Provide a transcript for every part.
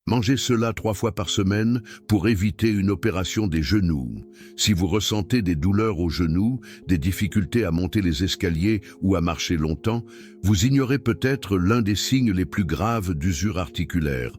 Mangez cela 3 fois par semaine pour éviter une opération des genoux. Si vous ressentez des douleurs aux genoux, des difficultés à monter les escaliers ou à marcher longtemps, vous ignorez peut-être l'un des signes les plus graves d'usure articulaire.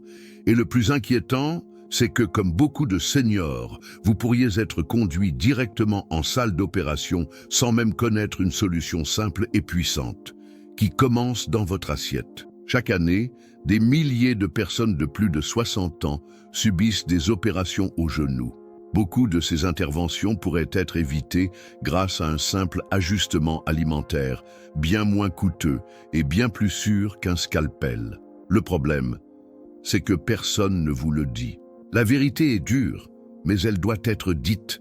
Et le plus inquiétant, c'est que, comme beaucoup de seniors, vous pourriez être conduit directement en salle d'opération sans même connaître une solution simple et puissante, qui commence dans votre assiette. Chaque année, des milliers de personnes de plus de 60 ans subissent des opérations aux genoux. Beaucoup de ces interventions pourraient être évitées grâce à un simple ajustement alimentaire, bien moins coûteux et bien plus sûr qu'un scalpel. Le problème, c'est que personne ne vous le dit. La vérité est dure, mais elle doit être dite.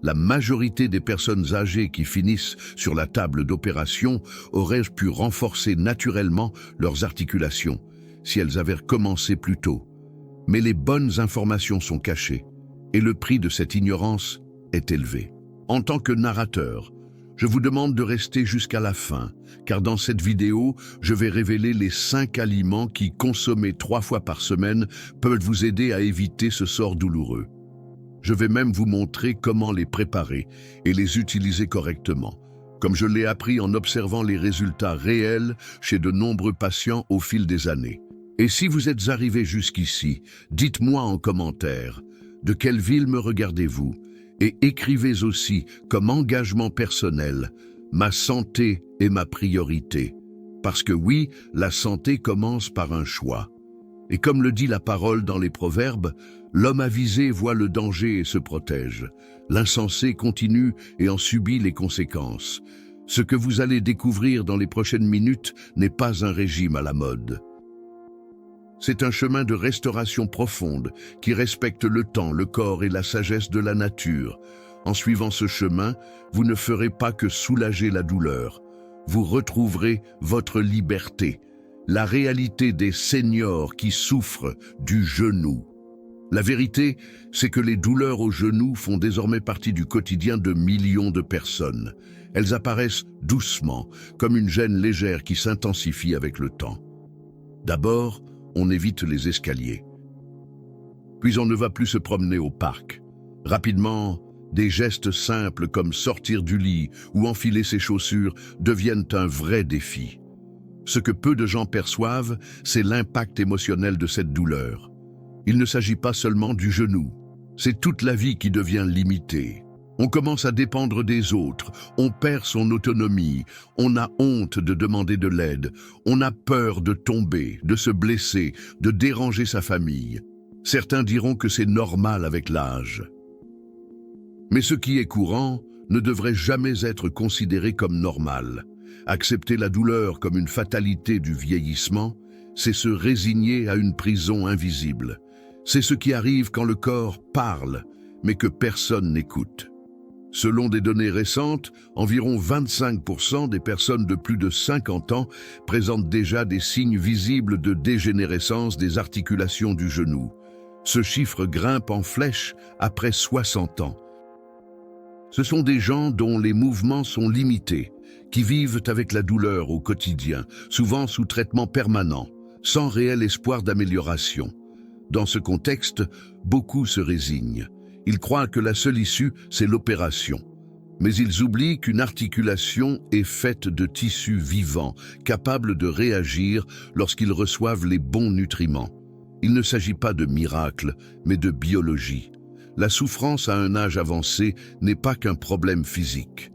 La majorité des personnes âgées qui finissent sur la table d'opération auraient pu renforcer naturellement leurs articulations si elles avaient commencé plus tôt. Mais les bonnes informations sont cachées et le prix de cette ignorance est élevé. En tant que narrateur, je vous demande de rester jusqu'à la fin, car dans cette vidéo, je vais révéler les 5 aliments qui, consommés 3 fois par semaine, peuvent vous aider à éviter ce sort douloureux. Je vais même vous montrer comment les préparer et les utiliser correctement, comme je l'ai appris en observant les résultats réels chez de nombreux patients au fil des années. Et si vous êtes arrivé jusqu'ici, dites-moi en commentaire de quelle ville me regardez-vous et écrivez aussi comme engagement personnel « Ma santé est ma priorité ». Parce que oui, la santé commence par un choix. Et comme le dit la parole dans les proverbes, l'homme avisé voit le danger et se protège. L'insensé continue et en subit les conséquences. Ce que vous allez découvrir dans les prochaines minutes n'est pas un régime à la mode. C'est un chemin de restauration profonde qui respecte le temps, le corps et la sagesse de la nature. En suivant ce chemin, vous ne ferez pas que soulager la douleur. Vous retrouverez votre liberté, la réalité des seniors qui souffrent du genou. La vérité, c'est que les douleurs au genou font désormais partie du quotidien de millions de personnes. Elles apparaissent doucement, comme une gêne légère qui s'intensifie avec le temps. D'abord, on évite les escaliers. Puis on ne va plus se promener au parc. Rapidement, des gestes simples comme sortir du lit ou enfiler ses chaussures deviennent un vrai défi. Ce que peu de gens perçoivent, c'est l'impact émotionnel de cette douleur. Il ne s'agit pas seulement du genou, c'est toute la vie qui devient limitée. On commence à dépendre des autres, on perd son autonomie, on a honte de demander de l'aide, on a peur de tomber, de se blesser, de déranger sa famille. Certains diront que c'est normal avec l'âge. Mais ce qui est courant ne devrait jamais être considéré comme normal. Accepter la douleur comme une fatalité du vieillissement, c'est se résigner à une prison invisible. C'est ce qui arrive quand le corps parle, mais que personne n'écoute. Selon des données récentes, environ 25% des personnes de plus de 50 ans présentent déjà des signes visibles de dégénérescence des articulations du genou. Ce chiffre grimpe en flèche après 60 ans. Ce sont des gens dont les mouvements sont limités, qui vivent avec la douleur au quotidien, souvent sous traitement permanent, sans réel espoir d'amélioration. Dans ce contexte, beaucoup se résignent. Ils croient que la seule issue, c'est l'opération. Mais ils oublient qu'une articulation est faite de tissus vivants, capables de réagir lorsqu'ils reçoivent les bons nutriments. Il ne s'agit pas de miracle, mais de biologie. La souffrance à un âge avancé n'est pas qu'un problème physique.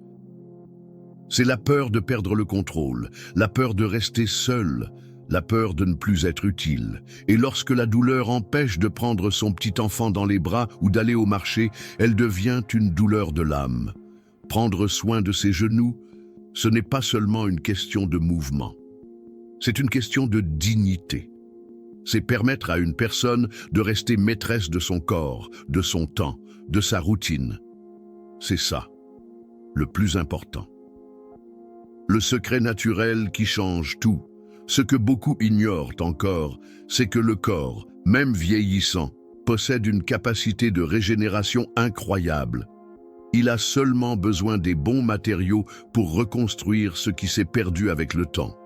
C'est la peur de perdre le contrôle, la peur de rester seul, la peur de ne plus être utile. Et lorsque la douleur empêche de prendre son petit enfant dans les bras ou d'aller au marché, elle devient une douleur de l'âme. Prendre soin de ses genoux, ce n'est pas seulement une question de mouvement. C'est une question de dignité. C'est permettre à une personne de rester maîtresse de son corps, de son temps, de sa routine. C'est ça, le plus important. Le secret naturel qui change tout. Ce que beaucoup ignorent encore, c'est que le corps, même vieillissant, possède une capacité de régénération incroyable. Il a seulement besoin des bons matériaux pour reconstruire ce qui s'est perdu avec le temps.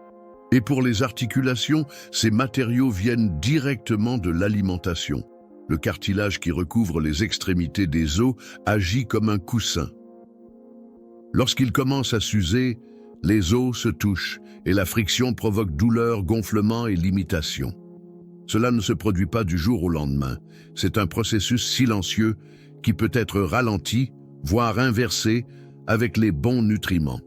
Et pour les articulations, ces matériaux viennent directement de l'alimentation. Le cartilage qui recouvre les extrémités des os agit comme un coussin. Lorsqu'il commence à s'user, les os se touchent et la friction provoque douleur, gonflement et limitation. Cela ne se produit pas du jour au lendemain. C'est un processus silencieux qui peut être ralenti, voire inversé, avec les bons nutriments.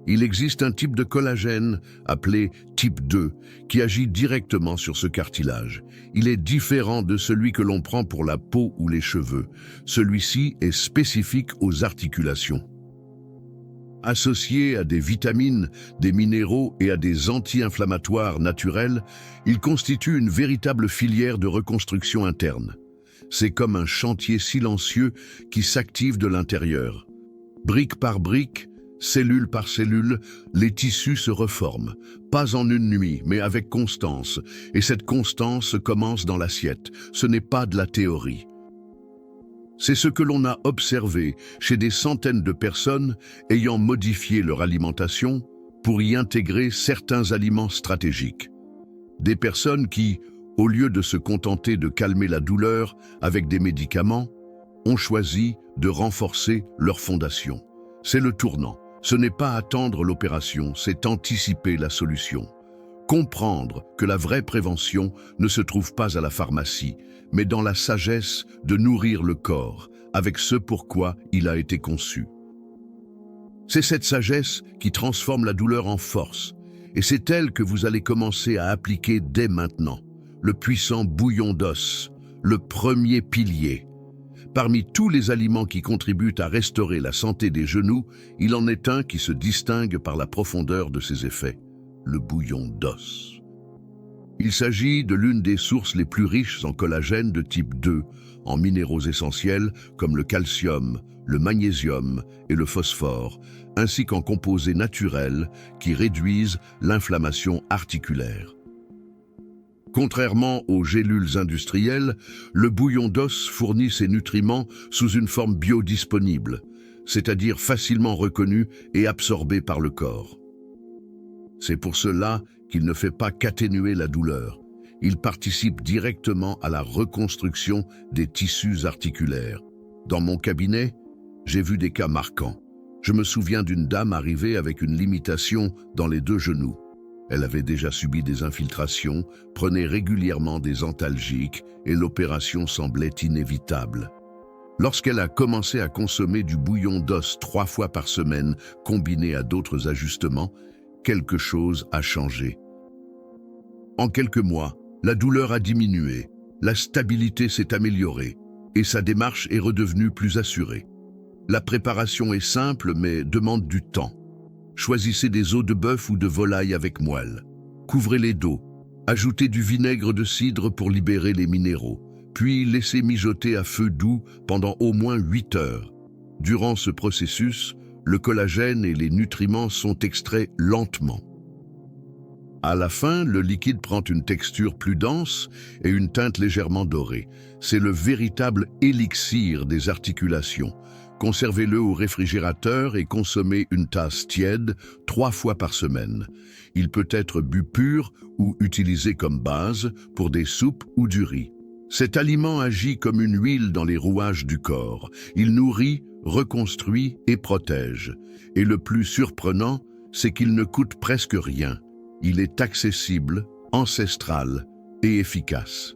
Il existe un type de collagène, appelé type 2, qui agit directement sur ce cartilage. Il est différent de celui que l'on prend pour la peau ou les cheveux. Celui-ci est spécifique aux articulations. Associé à des vitamines, des minéraux et à des anti-inflammatoires naturels, il constitue une véritable filière de reconstruction interne. C'est comme un chantier silencieux qui s'active de l'intérieur. Brique par brique, cellule par cellule, les tissus se reforment, pas en une nuit, mais avec constance. Et cette constance commence dans l'assiette, ce n'est pas de la théorie. C'est ce que l'on a observé chez des centaines de personnes ayant modifié leur alimentation pour y intégrer certains aliments stratégiques. Des personnes qui, au lieu de se contenter de calmer la douleur avec des médicaments, ont choisi de renforcer leur fondation. C'est le tournant. Ce n'est pas attendre l'opération, c'est anticiper la solution. Comprendre que la vraie prévention ne se trouve pas à la pharmacie, mais dans la sagesse de nourrir le corps avec ce pourquoi il a été conçu. C'est cette sagesse qui transforme la douleur en force, et c'est elle que vous allez commencer à appliquer dès maintenant. Le puissant bouillon d'os, le premier pilier. Parmi tous les aliments qui contribuent à restaurer la santé des genoux, il en est un qui se distingue par la profondeur de ses effets, le bouillon d'os. Il s'agit de l'une des sources les plus riches en collagène de type 2, en minéraux essentiels comme le calcium, le magnésium et le phosphore, ainsi qu'en composés naturels qui réduisent l'inflammation articulaire. Contrairement aux gélules industrielles, le bouillon d'os fournit ses nutriments sous une forme biodisponible, c'est-à-dire facilement reconnue et absorbée par le corps. C'est pour cela qu'il ne fait pas qu'atténuer la douleur. Il participe directement à la reconstruction des tissus articulaires. Dans mon cabinet, j'ai vu des cas marquants. Je me souviens d'une dame arrivée avec une limitation dans les 2 genoux. Elle avait déjà subi des infiltrations, prenait régulièrement des antalgiques et l'opération semblait inévitable. Lorsqu'elle a commencé à consommer du bouillon d'os 3 fois par semaine, combiné à d'autres ajustements, quelque chose a changé. En quelques mois, la douleur a diminué, la stabilité s'est améliorée et sa démarche est redevenue plus assurée. La préparation est simple mais demande du temps. Choisissez des os de bœuf ou de volaille avec moelle. Couvrez-les d'eau. Ajoutez du vinaigre de cidre pour libérer les minéraux. Puis laissez mijoter à feu doux pendant au moins 8 heures. Durant ce processus, le collagène et les nutriments sont extraits lentement. À la fin, le liquide prend une texture plus dense et une teinte légèrement dorée. C'est le véritable élixir des articulations. Conservez-le au réfrigérateur et consommez une tasse tiède 3 fois par semaine. Il peut être bu pur ou utilisé comme base pour des soupes ou du riz. Cet aliment agit comme une huile dans les rouages du corps. Il nourrit, reconstruit et protège. Et le plus surprenant, c'est qu'il ne coûte presque rien. Il est accessible, ancestral et efficace.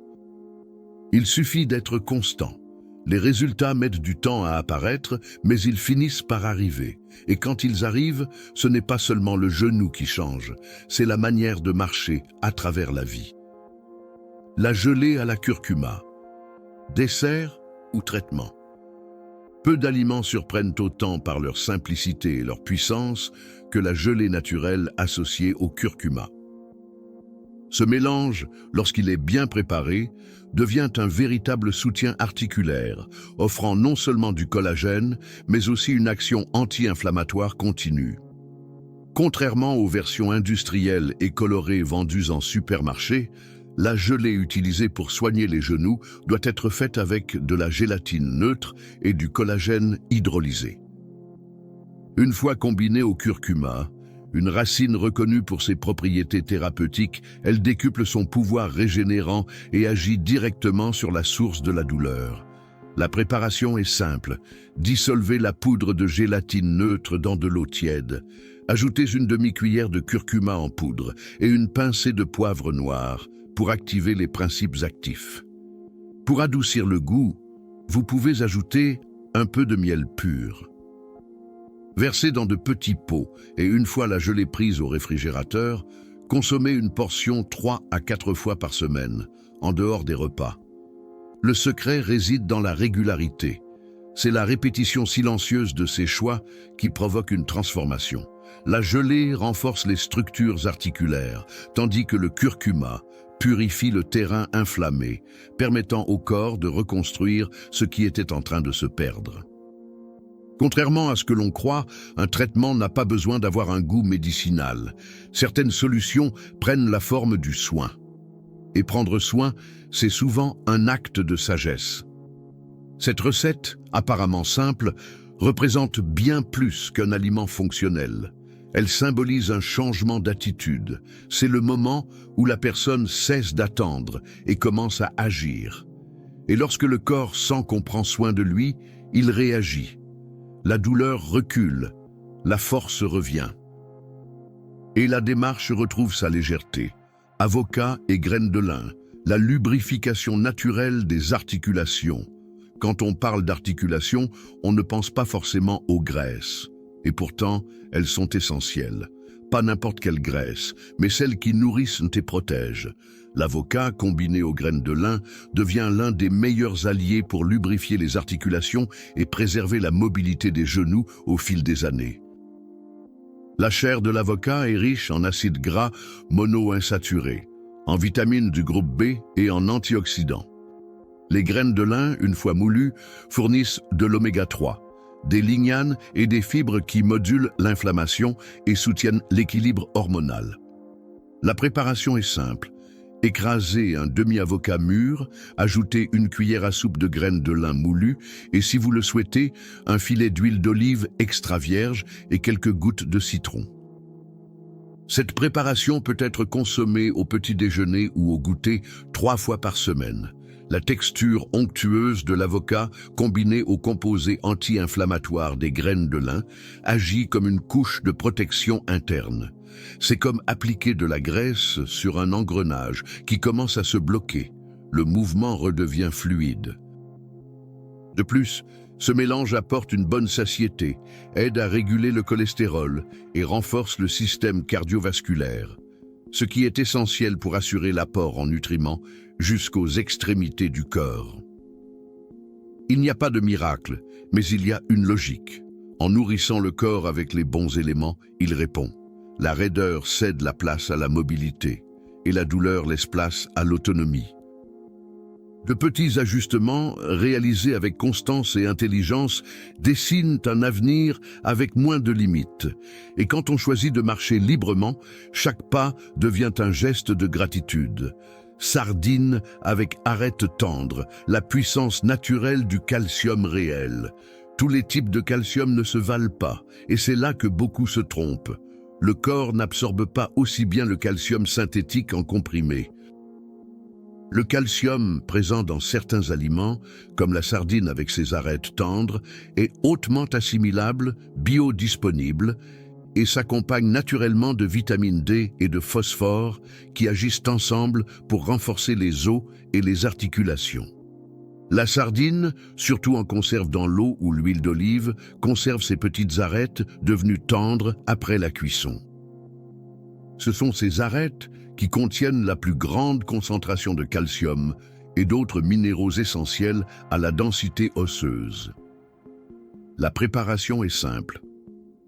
Il suffit d'être constant. Les résultats mettent du temps à apparaître, mais ils finissent par arriver. Et quand ils arrivent, ce n'est pas seulement le genou qui change, c'est la manière de marcher à travers la vie. La gelée à la curcuma. Dessert ou traitement. Peu d'aliments surprennent autant par leur simplicité et leur puissance que la gelée naturelle associée au curcuma. Ce mélange, lorsqu'il est bien préparé, devient un véritable soutien articulaire, offrant non seulement du collagène, mais aussi une action anti-inflammatoire continue. Contrairement aux versions industrielles et colorées vendues en supermarché, la gelée utilisée pour soigner les genoux doit être faite avec de la gélatine neutre et du collagène hydrolysé. Une fois combinée au curcuma, Une racine reconnue pour ses propriétés thérapeutiques, elle décuple son pouvoir régénérant et agit directement sur la source de la douleur. La préparation est simple. Dissolvez la poudre de gélatine neutre dans de l'eau tiède. Ajoutez une demi-cuillère de curcuma en poudre et une pincée de poivre noir pour activer les principes actifs. Pour adoucir le goût, vous pouvez ajouter un peu de miel pur. Versez dans de petits pots et une fois la gelée prise au réfrigérateur, consommez une portion 3 à 4 fois par semaine, en dehors des repas. Le secret réside dans la régularité. C'est la répétition silencieuse de ces choix qui provoque une transformation. La gelée renforce les structures articulaires, tandis que le curcuma purifie le terrain inflammé, permettant au corps de reconstruire ce qui était en train de se perdre. Contrairement à ce que l'on croit, un traitement n'a pas besoin d'avoir un goût médicinal. Certaines solutions prennent la forme du soin. Et prendre soin, c'est souvent un acte de sagesse. Cette recette, apparemment simple, représente bien plus qu'un aliment fonctionnel. Elle symbolise un changement d'attitude. C'est le moment où la personne cesse d'attendre et commence à agir. Et lorsque le corps sent qu'on prend soin de lui, il réagit. La douleur recule, la force revient. Et la démarche retrouve sa légèreté. Avocat et graines de lin, la lubrification naturelle des articulations. Quand on parle d'articulation, on ne pense pas forcément aux graisses. Et pourtant, elles sont essentielles. Pas n'importe quelle graisse, mais celles qui nourrissent et protègent. L'avocat, combiné aux graines de lin, devient l'un des meilleurs alliés pour lubrifier les articulations et préserver la mobilité des genoux au fil des années. La chair de l'avocat est riche en acides gras monoinsaturés, en vitamines du groupe B et en antioxydants. Les graines de lin, une fois moulues, fournissent de l'oméga 3, des lignanes et des fibres qui modulent l'inflammation et soutiennent l'équilibre hormonal. La préparation est simple. Écrasez un demi-avocat mûr, ajoutez une cuillère à soupe de graines de lin moulues et, si vous le souhaitez, un filet d'huile d'olive extra vierge et quelques gouttes de citron. Cette préparation peut être consommée au petit déjeuner ou au goûter 3 fois par semaine. La texture onctueuse de l'avocat, combinée aux composés anti-inflammatoires des graines de lin, agit comme une couche de protection interne. C'est comme appliquer de la graisse sur un engrenage qui commence à se bloquer. Le mouvement redevient fluide. De plus, ce mélange apporte une bonne satiété, aide à réguler le cholestérol et renforce le système cardiovasculaire, ce qui est essentiel pour assurer l'apport en nutriments jusqu'aux extrémités du corps. Il n'y a pas de miracle, mais il y a une logique. En nourrissant le corps avec les bons éléments, il répond. La raideur cède la place à la mobilité et la douleur laisse place à l'autonomie. De petits ajustements, réalisés avec constance et intelligence, dessinent un avenir avec moins de limites. Et quand on choisit de marcher librement, chaque pas devient un geste de gratitude. Sardine avec arête tendre, la puissance naturelle du calcium réel. Tous les types de calcium ne se valent pas, et c'est là que beaucoup se trompent. Le corps n'absorbe pas aussi bien le calcium synthétique en comprimé. Le calcium présent dans certains aliments, comme la sardine avec ses arêtes tendres, est hautement assimilable, biodisponible, et s'accompagne naturellement de vitamine D et de phosphore qui agissent ensemble pour renforcer les os et les articulations. La sardine, surtout en conserve dans l'eau ou l'huile d'olive, conserve ses petites arêtes devenues tendres après la cuisson. Ce sont ces arêtes qui contiennent la plus grande concentration de calcium et d'autres minéraux essentiels à la densité osseuse. La préparation est simple.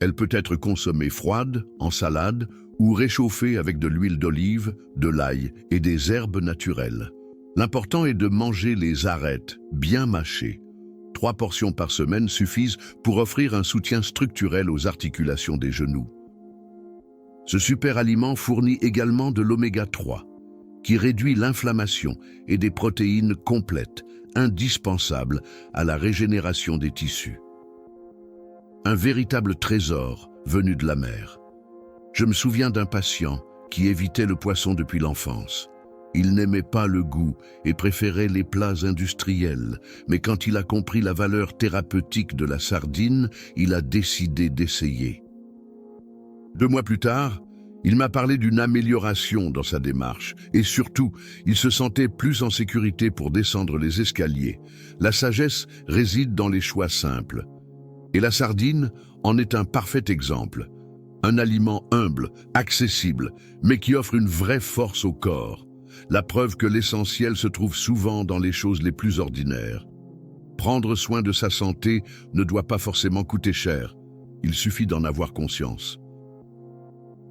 Elle peut être consommée froide, en salade, ou réchauffée avec de l'huile d'olive, de l'ail et des herbes naturelles. L'important est de manger les arêtes, bien mâchées. 3 portions par semaine suffisent pour offrir un soutien structurel aux articulations des genoux. Ce super aliment fournit également de l'oméga 3, qui réduit l'inflammation et des protéines complètes, indispensables à la régénération des tissus. Un véritable trésor venu de la mer. Je me souviens d'un patient qui évitait le poisson depuis l'enfance. Il n'aimait pas le goût et préférait les plats industriels, mais quand il a compris la valeur thérapeutique de la sardine, il a décidé d'essayer. 2 mois plus tard, il m'a parlé d'une amélioration dans sa démarche et surtout, il se sentait plus en sécurité pour descendre les escaliers. La sagesse réside dans les choix simples. Et la sardine en est un parfait exemple. Un aliment humble, accessible, mais qui offre une vraie force au corps. La preuve que l'essentiel se trouve souvent dans les choses les plus ordinaires. Prendre soin de sa santé ne doit pas forcément coûter cher. Il suffit d'en avoir conscience.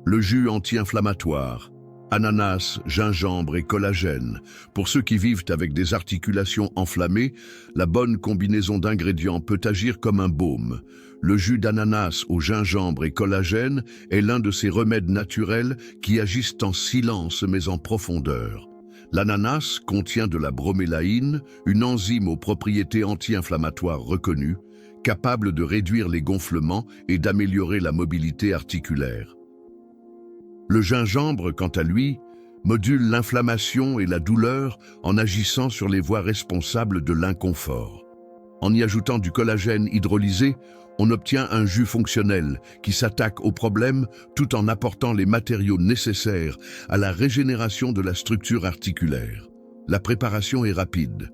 Le jus anti-inflammatoire, ananas, gingembre et collagène. Pour ceux qui vivent avec des articulations enflammées, la bonne combinaison d'ingrédients peut agir comme un baume. Le jus d'ananas au gingembre et collagène est l'un de ces remèdes naturels qui agissent en silence mais en profondeur. L'ananas contient de la bromélaïne, une enzyme aux propriétés anti-inflammatoires reconnues, capable de réduire les gonflements et d'améliorer la mobilité articulaire. Le gingembre, quant à lui, module l'inflammation et la douleur en agissant sur les voies responsables de l'inconfort. En y ajoutant du collagène hydrolysé, on obtient un jus fonctionnel qui s'attaque aux problèmes tout en apportant les matériaux nécessaires à la régénération de la structure articulaire. La préparation est rapide.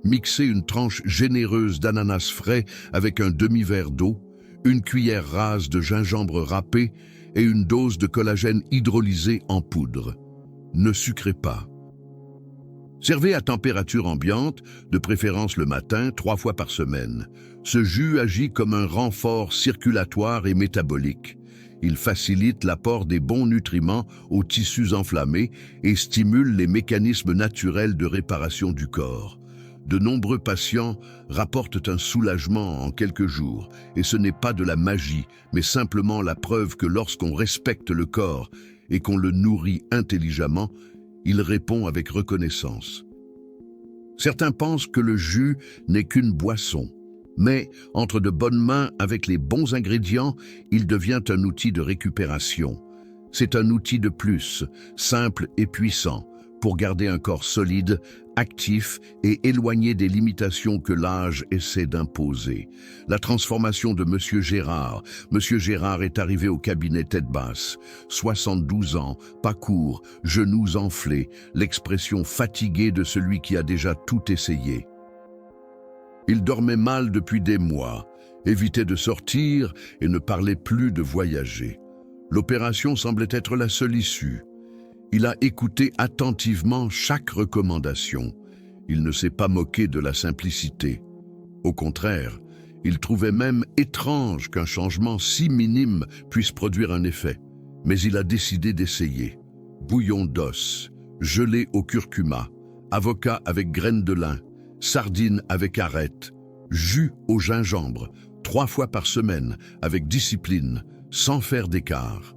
Mixez une tranche généreuse d'ananas frais avec un demi-verre d'eau, une cuillère rase de gingembre râpé et une dose de collagène hydrolysé en poudre. Ne sucrez pas. Servez à température ambiante, de préférence le matin, 3 fois par semaine. Ce jus agit comme un renfort circulatoire et métabolique. Il facilite l'apport des bons nutriments aux tissus enflammés et stimule les mécanismes naturels de réparation du corps. De nombreux patients rapportent un soulagement en quelques jours, et ce n'est pas de la magie, mais simplement la preuve que lorsqu'on respecte le corps et qu'on le nourrit intelligemment, il répond avec reconnaissance. Certains pensent que le jus n'est qu'une boisson, mais entre de bonnes mains avec les bons ingrédients, il devient un outil de récupération. C'est un outil de plus, simple et puissant, pour garder un corps solide, actif et éloigné des limitations que l'âge essaie d'imposer. La transformation de Monsieur Gérard. Monsieur Gérard est arrivé au cabinet tête basse. 72 ans, pas court, genoux enflés, l'expression fatiguée de celui qui a déjà tout essayé. Il dormait mal depuis des mois, évitait de sortir et ne parlait plus de voyager. L'opération semblait être la seule issue. Il a écouté attentivement chaque recommandation. Il ne s'est pas moqué de la simplicité. Au contraire, il trouvait même étrange qu'un changement si minime puisse produire un effet. Mais il a décidé d'essayer. Bouillon d'os, gelée au curcuma, avocat avec graines de lin, sardines avec arête, jus au gingembre, 3 fois par semaine, avec discipline, sans faire d'écart.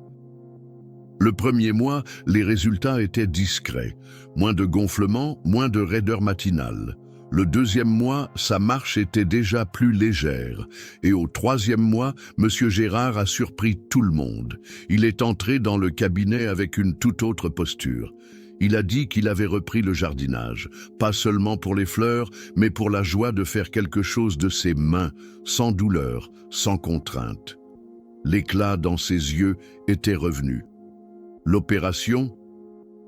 Le premier mois, les résultats étaient discrets. Moins de gonflements, moins de raideur matinale. Le 2e mois, sa marche était déjà plus légère. Et au 3e mois, Monsieur Gérard a surpris tout le monde. Il est entré dans le cabinet avec une toute autre posture. Il a dit qu'il avait repris le jardinage, pas seulement pour les fleurs, mais pour la joie de faire quelque chose de ses mains, sans douleur, sans contrainte. L'éclat dans ses yeux était revenu. L'opération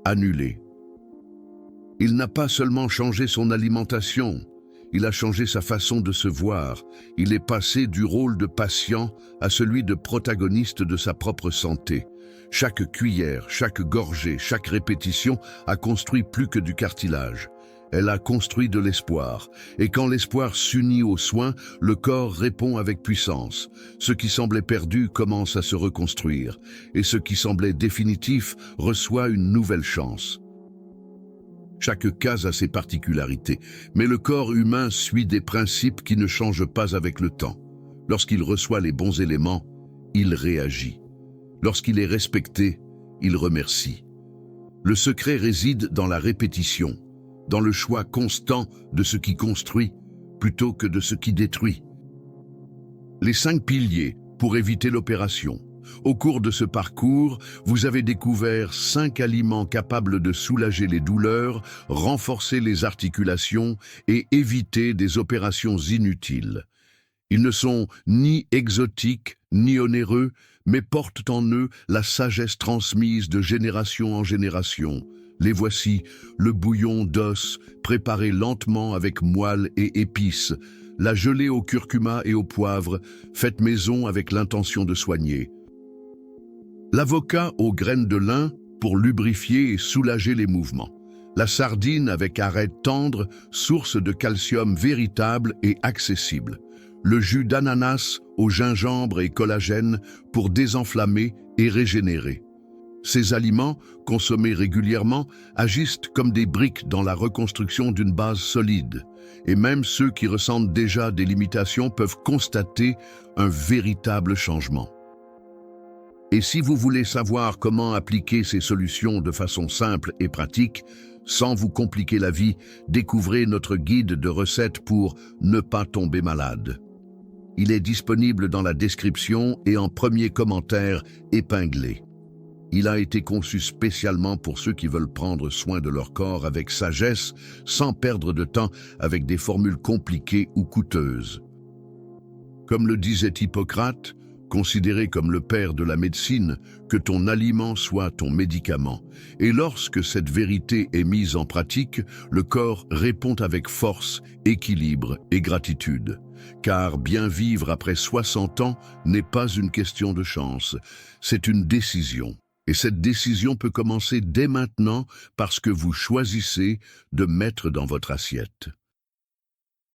annulée. Il n'a pas seulement changé son alimentation, il a changé sa façon de se voir. Il est passé du rôle de patient à celui de protagoniste de sa propre santé. Chaque cuillère, chaque gorgée, chaque répétition a construit plus que du cartilage. Elle a construit de l'espoir, et quand l'espoir s'unit aux soins, le corps répond avec puissance. Ce qui semblait perdu commence à se reconstruire, et ce qui semblait définitif reçoit une nouvelle chance. Chaque cas a ses particularités, mais le corps humain suit des principes qui ne changent pas avec le temps. Lorsqu'il reçoit les bons éléments, il réagit. Lorsqu'il est respecté, il remercie. Le secret réside dans la répétition, dans le choix constant de ce qui construit plutôt que de ce qui détruit. Les 5 piliers pour éviter l'opération. Au cours de ce parcours, vous avez découvert 5 aliments capables de soulager les douleurs, renforcer les articulations et éviter des opérations inutiles. Ils ne sont ni exotiques ni onéreux, mais portent en eux la sagesse transmise de génération en génération. Les voici, le bouillon d'os, préparé lentement avec moelle et épices, la gelée au curcuma et au poivre, faite maison avec l'intention de soigner. L'avocat aux graines de lin pour lubrifier et soulager les mouvements. La sardine avec arêtes tendres, source de calcium véritable et accessible. Le jus d'ananas au gingembre et collagène pour désenflammer et régénérer. Ces aliments, consommés régulièrement, agissent comme des briques dans la reconstruction d'une base solide. Et même ceux qui ressentent déjà des limitations peuvent constater un véritable changement. Et si vous voulez savoir comment appliquer ces solutions de façon simple et pratique, sans vous compliquer la vie, découvrez notre guide de recettes pour ne pas tomber malade. Il est disponible dans la description et en premier commentaire épinglé. Il a été conçu spécialement pour ceux qui veulent prendre soin de leur corps avec sagesse, sans perdre de temps avec des formules compliquées ou coûteuses. Comme le disait Hippocrate, considéré comme le père de la médecine, que ton aliment soit ton médicament. Et lorsque cette vérité est mise en pratique, le corps répond avec force, équilibre et gratitude. Car bien vivre après 60 ans n'est pas une question de chance, c'est une décision. Et cette décision peut commencer dès maintenant parce que vous choisissez de mettre dans votre assiette